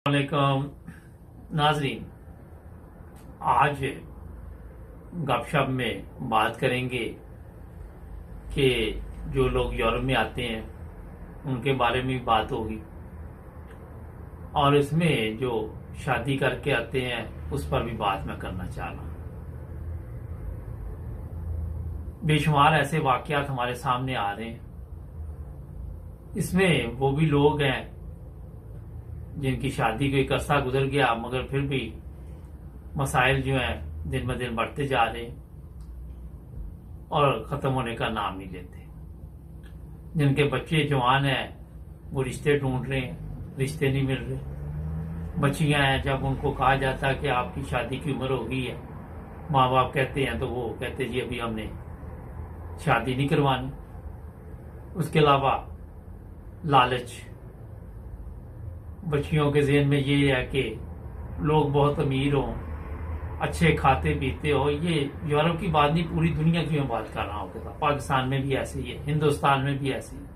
वालेकुम नाजरीन, आज गपशप में बात करेंगे कि जो लोग यूरोप में आते हैं उनके बारे में भी बात होगी और इसमें जो शादी करके आते हैं उस पर भी बात मैं करना चाह रहा हूँ। बेशुमार ऐसे वाकयात हमारे सामने आ रहे हैं। इसमें वो भी लोग हैं जिनकी शादी को एक अरसा गुजर गया मगर फिर भी मसाइल जो हैं दिन ब दिन बढ़ते जा रहे हैं और ख़त्म होने का नाम नहीं लेते। जिनके बच्चे जवान हैं वो रिश्ते ढूंढ रहे हैं, रिश्ते नहीं मिल रहे। बच्चियां हैं, जब उनको कहा जाता है कि आपकी शादी की उम्र हो गई है, माँ बाप कहते हैं तो वो कहते जी अभी हमने शादी नहीं करवानी। उसके अलावा लालच, बच्चियों के ज़हन में ये है कि लोग बहुत अमीर हों, अच्छे खाते पीते हो। ये यूरोप की बात नहीं, पूरी दुनिया की मैं बात कर रहा हूँ। पाकिस्तान में भी ऐसे ही है, हिंदुस्तान में भी ऐसे ही है।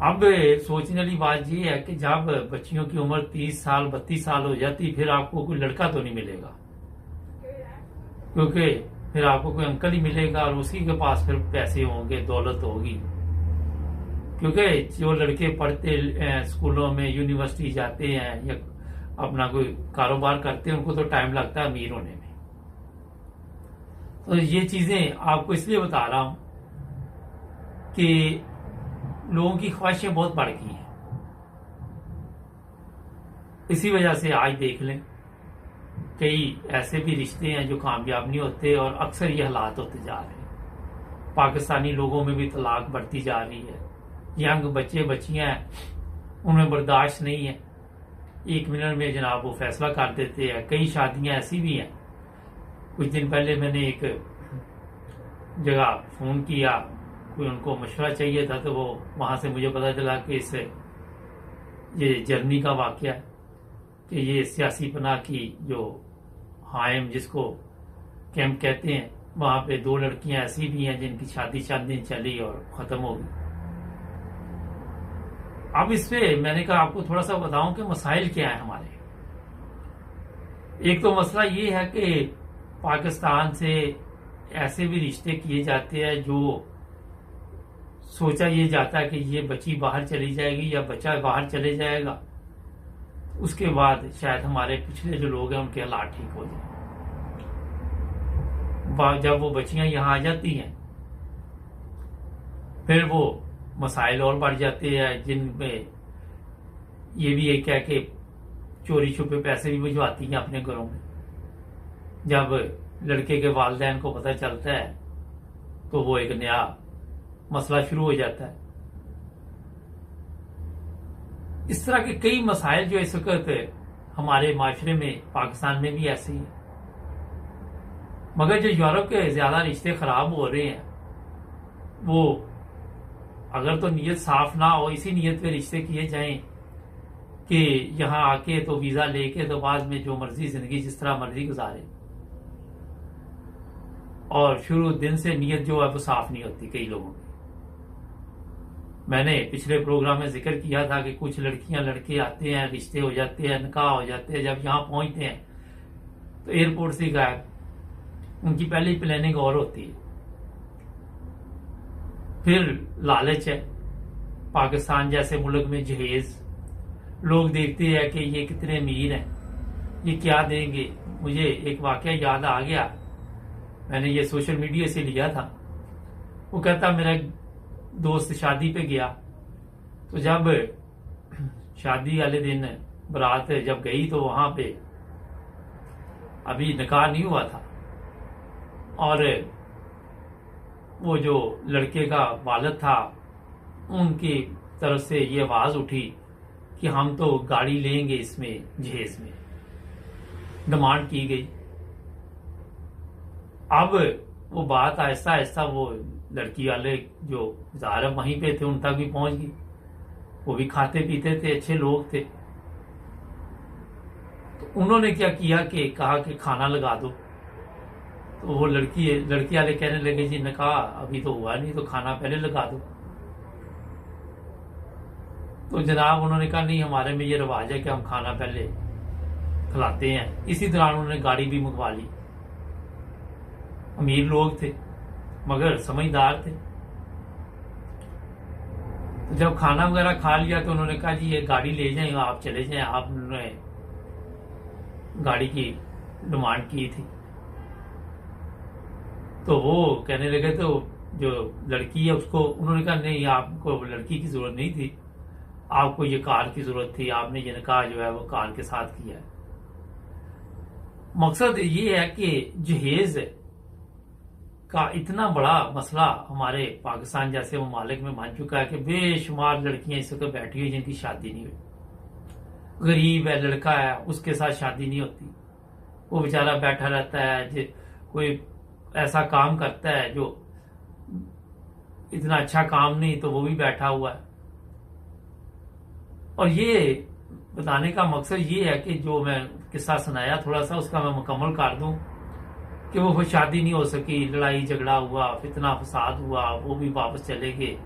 अब सोचने वाली बात ये है कि जब बच्चियों की उम्र 30 साल 32 साल हो जाती फिर आपको कोई लड़का तो नहीं मिलेगा, क्योंकि फिर आपको कोई अंकल ही मिलेगा और उसी के पास फिर पैसे होंगे, दौलत होगी। क्योंकि जो लड़के पढ़ते स्कूलों में, यूनिवर्सिटी जाते हैं या अपना कोई कारोबार करते हैं, उनको तो टाइम लगता है अमीर होने में। तो ये चीजें आपको इसलिए बता रहा हूं कि लोगों की ख्वाहिशें बहुत बढ़ गई हैं। इसी वजह से आज देख लें कई ऐसे भी रिश्ते हैं जो कामयाब नहीं होते और अक्सर ये हालात होते जा रहे हैं। पाकिस्तानी लोगों में भी तलाक बढ़ती जा रही है। यंग बच्चे बच्चियां हैं, उनमें बर्दाश्त नहीं है, 1 मिनट में जनाब वो फैसला कर देते हैं। कई शादियां ऐसी भी हैं। कुछ दिन पहले मैंने एक जगह फोन किया, कोई उनको मशवरा चाहिए था, तो वो वहां से मुझे पता चला कि ये जर्मनी का वाकया है कि ये सियासी पनाह की जो हायम जिसको कैंप कहते हैं, वहां पे 2 लड़कियां ऐसी भी हैं जिनकी शादी चंद दिन चली और खत्म हो गई। अब इसपे मैंने कहा आपको थोड़ा सा बताऊं कि मसाइल क्या है हमारे। एक तो मसला ये है कि पाकिस्तान से ऐसे भी रिश्ते किए जाते हैं जो सोचा ये जाता है कि ये बच्ची बाहर चली जाएगी या बच्चा बाहर चले जाएगा, उसके बाद शायद हमारे पिछले जो लोग हैं उनके हालात ठीक हो जाए। जब वो बच्चियां यहां आ जाती हैं फिर वो मसाइल और बढ़ जाते हैं, जिनमें ये भी एक है कि चोरी छुपे पैसे भी भिजवाती हैं अपने घरों में। जब लड़के के वालिदैन को पता चलता है तो वो एक नया मसला शुरू हो जाता है। इस तरह के कई मसाइल जो इस वक्त हमारे माशरे में, पाकिस्तान में भी ऐसे ही है। मगर जो यूरोप के ज्यादा रिश्ते खराब हो रहे हैं, वो अगर तो नीयत साफ ना हो, इसी नीयत पे रिश्ते किए जाएं कि यहां आके तो वीजा लेके तो बाद में जो मर्जी जिंदगी जिस तरह मर्जी गुजारे, और शुरू दिन से नीयत जो है वो साफ नहीं होती कई लोगों की। मैंने पिछले प्रोग्राम में जिक्र किया था कि कुछ लड़कियां लड़के आते हैं, रिश्ते हो जाते हैं, निकाह हो जाते हैं, जब यहां पहुंचते हैं तो एयरपोर्ट से गायब। उनकी पहली प्लानिंग और होती है। फिर लालच है। पाकिस्तान जैसे मुल्क में जहेज, लोग देखते हैं कि ये कितने अमीर हैं, ये क्या देंगे। मुझे एक वाकया याद आ गया, मैंने ये सोशल मीडिया से लिया था। वो कहता मेरा दोस्त शादी पे गया, तो जब शादी वाले दिन बारात जब गई तो वहां पे अभी निकाह नहीं हुआ था, और वो जो लड़के का वालिद था उनकी तरफ से ये आवाज उठी कि हम तो गाड़ी लेंगे इसमें, जहेज में डिमांड की गई। अब वो बात आहिस्ता आहिस्ता वो लड़की वाले जो ज़ाहिर वहीं पे थे उन तक भी पहुंच गई। वो भी खाते पीते थे, अच्छे लोग थे। तो उन्होंने क्या किया कि कहा कि खाना लगा दो। तो वो लड़की वाले कहने लगे जी निकाह अभी तो हुआ नहीं, तो खाना पहले लगा दो। तो जनाब उन्होंने कहा नहीं, हमारे में ये रिवाज है कि हम खाना पहले खिलाते हैं। इसी दौरान उन्होंने गाड़ी भी मंगवा ली। अमीर लोग थे मगर समझदार थे। तो जब खाना वगैरह खा लिया तो उन्होंने कहा जी ये गाड़ी ले जाएं, आप चले जाएं। आपने गाड़ी की डिमांड की थी। तो वो कहने लगे, तो जो लड़की है उसको उन्होंने कहा नहीं, आपको लड़की की जरूरत नहीं थी, आपको ये कार की जरूरत थी, आपने ये निकाह जो है वो कार के साथ किया है। मकसद ये है कि जहेज का इतना बड़ा मसला हमारे पाकिस्तान जैसे ममालिक में बन चुका है कि बेशुमार लड़कियां इस वक्त बैठी हुई जिनकी शादी नहीं हुई। गरीब है, लड़का है, उसके साथ शादी नहीं होती, वो बेचारा बैठा रहता है। कोई ऐसा काम करता है जो इतना अच्छा काम नहीं, तो वो भी बैठा हुआ है। और ये बताने का मकसद ये है कि जो मैं किस्सा सुनाया थोड़ा सा उसका मैं मुकम्मल कर दूं कि वो फिर शादी नहीं हो सकी, लड़ाई झगड़ा हुआ, फितना फसाद हुआ, वो भी वापस चले गए,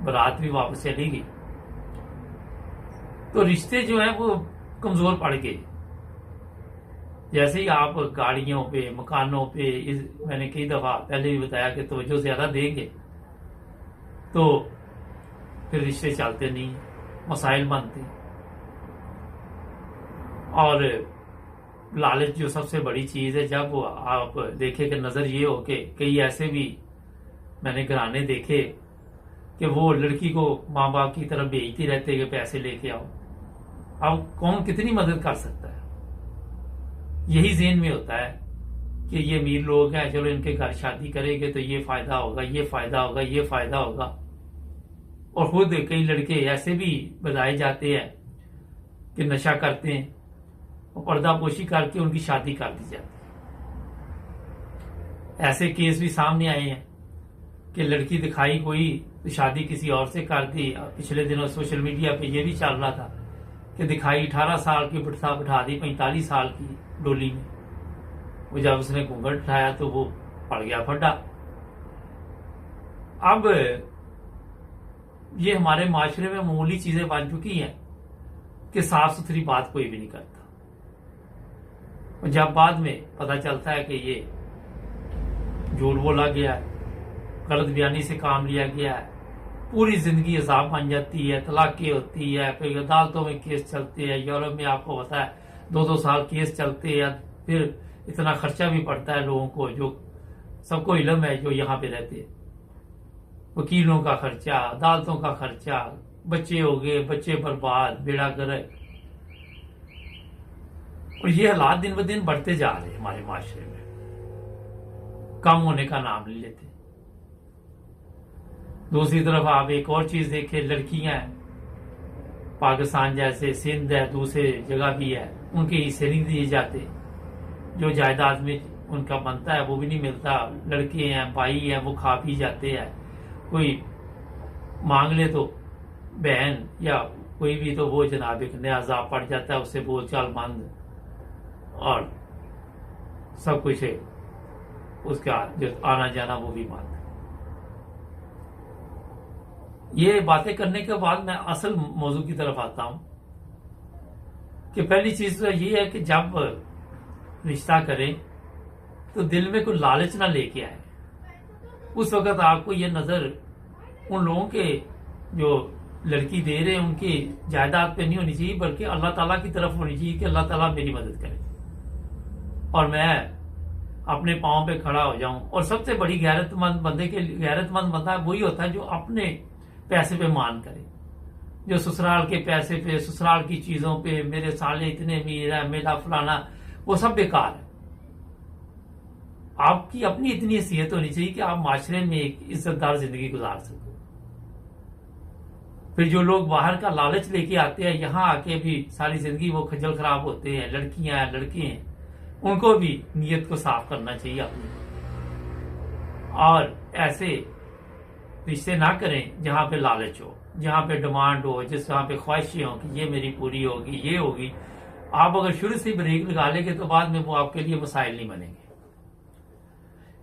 बारात भी वापस चली गई। तो रिश्ते जो है वो कमजोर पड़ गए। जैसे ही आप गाड़ियों पे, मकानों पे, मैंने कई दफा पहले भी बताया कि तवज्जो ज्यादा देंगे तो फिर रिश्ते चलते नहीं, मसाइल बनते। और लालच जो सबसे बड़ी चीज है, जब आप देखे कि नजर ये हो कि कई ऐसे भी मैंने घराने देखे कि वो लड़की को माँ बाप की तरफ भेजती रहते कि पैसे लेके आओ। अब कौन कितनी मदद कर सकता है? यही ज़हन में होता है कि ये अमीर लोग हैं, चलो इनके घर शादी करेंगे तो ये फायदा होगा, ये फायदा होगा, ये फायदा होगा। और खुद कई लड़के ऐसे भी बताए जाते हैं कि नशा करते हैं और पर्दापोशी करके उनकी शादी कर दी जाती है। ऐसे केस भी सामने आए हैं कि लड़की दिखाई कोई तो शादी किसी और से कर दी। पिछले दिनों सोशल मीडिया पे ये भी चल रहा था कि दिखाई 18 साल की बिठा दी 45 साल की डोली में। वो जब उसने घूंघट उठाया तो वो पड़ गया फटा। अब ये हमारे माशरे में मामूली चीजें बन चुकी हैं कि साफ सुथरी बात कोई भी नहीं करता। और जब बाद में पता चलता है कि ये झूठ बोला गया है, गलत बयानी से काम लिया गया है, पूरी जिंदगी अजाब बन जाती है, तलाक़ें होती है, फिर अदालतों में केस चलते हैं। यूरोप में आपको पता है 2-2 साल केस चलते हैं, फिर इतना खर्चा भी पड़ता है लोगों को, जो सबको इल्म है जो यहाँ पे रहते हैं। वकीलों का खर्चा, अदालतों का खर्चा, बच्चे हो गए, बच्चे बर्बाद, बेड़ा गर्क। और ये हालात दिन ब दिन बढ़ते जा रहे हैं हमारे माशरे में, कम होने का नाम नहीं लेते। दूसरी तरफ आप एक और चीज देखें, लड़कियां पाकिस्तान जैसे सिंध है, दूसरे जगह भी है, उनके हिस्से नहीं दिए जाते। जो जायदाद में उनका बनता है वो भी नहीं मिलता। लड़के हैं, भाई हैं, वो खा पी जाते हैं। कोई मांग ले तो बहन या कोई भी तो वो जनाब एक नया अजाब पड़ जाता है, उससे बोलचाल बंद और सब कुछ है, उसका जो आना जाना वो भी बंद। ये बातें करने के बाद मैं असल मौजू की तरफ आता हूं कि पहली चीज तो ये है कि जब रिश्ता करें तो दिल में कोई लालच ना लेके आए। उस वक्त आपको ये नजर उन लोगों के जो लड़की दे रहे हैं उनकी जायदाद पे नहीं होनी चाहिए, बल्कि अल्लाह ताला की तरफ होनी चाहिए कि अल्लाह ताला मेरी मदद करे और मैं अपने पांव पे खड़ा हो जाऊं। और सबसे बड़ी गैरतमंद बंदा वही होता है जो अपने पैसे पे मान करे, जो ससुराल के पैसे पे, ससुराल की चीजों पे, मेरे साले इतने अमीर है, मेरा फलाना, वो सब बेकार है। आपकी अपनी इतनी हैसियत होनी चाहिए कि आप माशरे में एक इज्जतदार जिंदगी गुजार सको। फिर जो लोग बाहर का लालच लेके आते हैं, यहां आके भी सारी जिंदगी वो खज्जल खराब होते हैं, लड़कियां हैं, लड़के हैं, उनको भी नीयत को साफ करना चाहिए अपनी, और ऐसे रिश्ते ना करें जहां पे लालच हो, जहां पे डिमांड हो, जहां पे ख्वाहिशें हो कि ये मेरी पूरी होगी, ये होगी। आप अगर शुरू से ब्रेक लगा लेंगे तो बाद में वो आपके लिए मसाइल नहीं बनेंगे।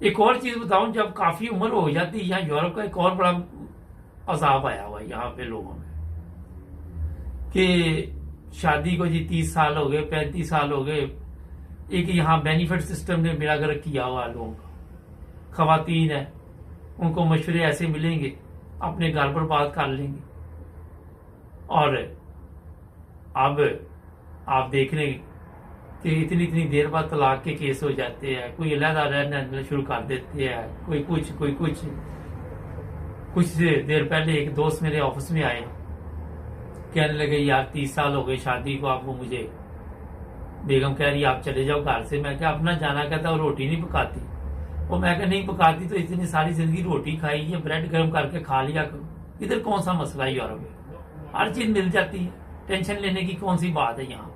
एक और चीज बताऊं, जब काफी उम्र हो जाती है, यहाँ यूरोप का एक और बड़ा अजाब आया हुआ है यहाँ पे लोगों में कि शादी को जी 30 साल हो गए, 35 साल हो गए, एक यहाँ बेनिफिट सिस्टम ने बेड़ा गर्क किया हुआ लोगों का। खवातीन है, उनको मशवरे ऐसे मिलेंगे, अपने घर पर बात कर लेंगे। और अब आप देख रहे हैं कि इतनी इतनी देर बाद तलाक के केस हो जाते हैं, कोई अलहदा रहना शुरू कर देते हैं, कोई कुछ कोई कुछ। कुछ देर पहले एक दोस्त मेरे ऑफिस में आए, कहने लगे यार 30 साल हो गए शादी को, आप वो मुझे बेगम कह रही आप चले जाओ घर से। मैं क्या अपना जाना, कहता वो रोटी नहीं पकाती। वो मैं क्या नहीं पकाती तो इतनी सारी जिंदगी रोटी खाई है, ब्रेड गर्म करके खा लिया करो, इधर कौन सा मसला है यूरोप में, हर चीज मिल जाती है, टेंशन लेने की कौन सी बात है यहाँ।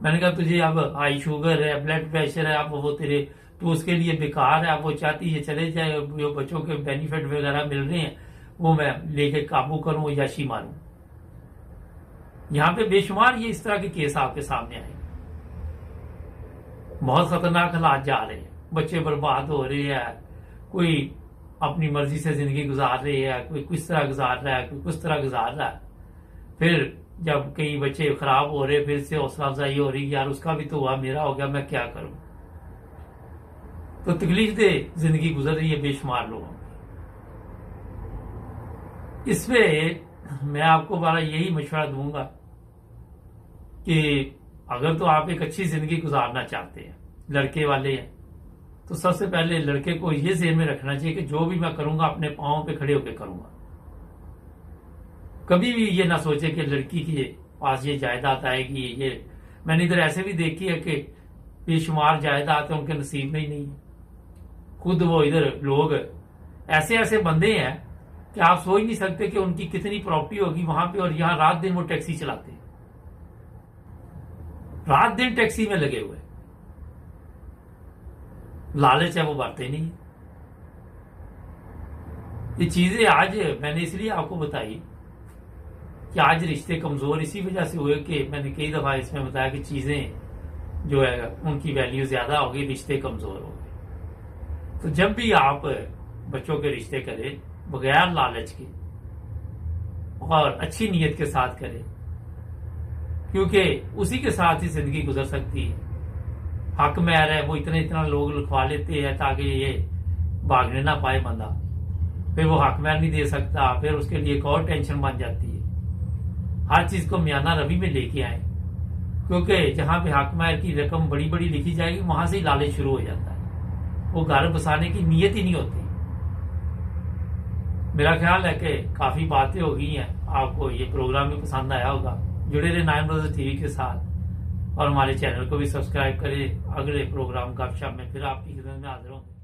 मैंने कहा तुझे अब हाई शुगर है, ब्लड प्रेशर है, अब वो तेरे तो उसके लिए बेकार है, अब वो चाहती है चले जाए, जो बच्चों के बेनिफिट वगैरह मिल रहे हैं वो मैं लेके काबू करूं, याशी मारूं। यहाँ पे बेशुमार ये इस तरह के केस आपके सामने आए। बहुत खतरनाक हालात जा रहे हैं, बच्चे बर्बाद हो रहे हैं, कोई अपनी मर्जी से जिंदगी गुजार रही है, कोई किस तरह गुजार रहा है, कोई किस तरह गुजार रहा है। फिर जब कई बच्चे खराब हो रहे, फिर से हौसला अफजाई हो रही, यार उसका भी तो हुआ, मेरा हो गया, मैं क्या करूं। तो तकलीफ दे जिंदगी गुजर रही है बेशुमार लोगों की। इसमें मैं आपको बड़ा यही मशवरा दूंगा कि अगर तो आप एक अच्छी जिंदगी गुजारना चाहते हैं, लड़के वाले हैं, तो सबसे पहले लड़के को ये ज़हन में रखना चाहिए कि जो भी मैं करूंगा अपने पांवों पे खड़े होकर करूंगा। कभी भी ये ना सोचे कि लड़की के पास ये जायदाद आएगी। ये मैंने इधर ऐसे भी देखी है कि बेशुमार जायदाद है, उनके नसीब में ही नहीं है। खुद वो इधर लोग ऐसे ऐसे बंदे हैं कि आप सोच नहीं सकते कि उनकी कितनी प्रॉपर्टी होगी वहां पे, और यहां रात दिन वो टैक्सी चलाते हैं, रात दिन टैक्सी में लगे हुए। लालच है वो बढ़ते नहीं। ये चीजें आज मैंने इसलिए आपको बताई कि आज रिश्ते कमजोर इसी वजह से हुए कि मैंने कई दफा इसमें बताया कि चीजें जो है उनकी वैल्यू ज्यादा हो गई, रिश्ते कमजोर हो गए। तो जब भी आप बच्चों के रिश्ते करें बगैर लालच के और अच्छी नीयत के साथ करें, क्योंकि उसी के साथ ही जिंदगी गुजर सकती है। हक महर है वो इतना लोग लिखवा लेते हैं ताकि ये भागने ना पाए बंदा, फिर वो हक महर नहीं दे सकता, फिर उसके लिए एक और टेंशन बन जाती है। हर चीज को मियाना रवि में लेके आए, क्योंकि जहां पे हक महर की रकम बड़ी बड़ी लिखी जाएगी वहां से ही लालच शुरू हो जाता है, वो घर बसाने की नीयत ही नहीं होती। मेरा ख्याल है कि काफी बातें हो गई हैं, आपको ये प्रोग्राम भी पसंद आया होगा। जुड़े रहे नाइन ब्रदर्स टीवी के साथ और हमारे चैनल को भी सब्सक्राइब करें। अगले प्रोग्राम गपशप में फिर आपकी खिदमत में हाजिर होंगे।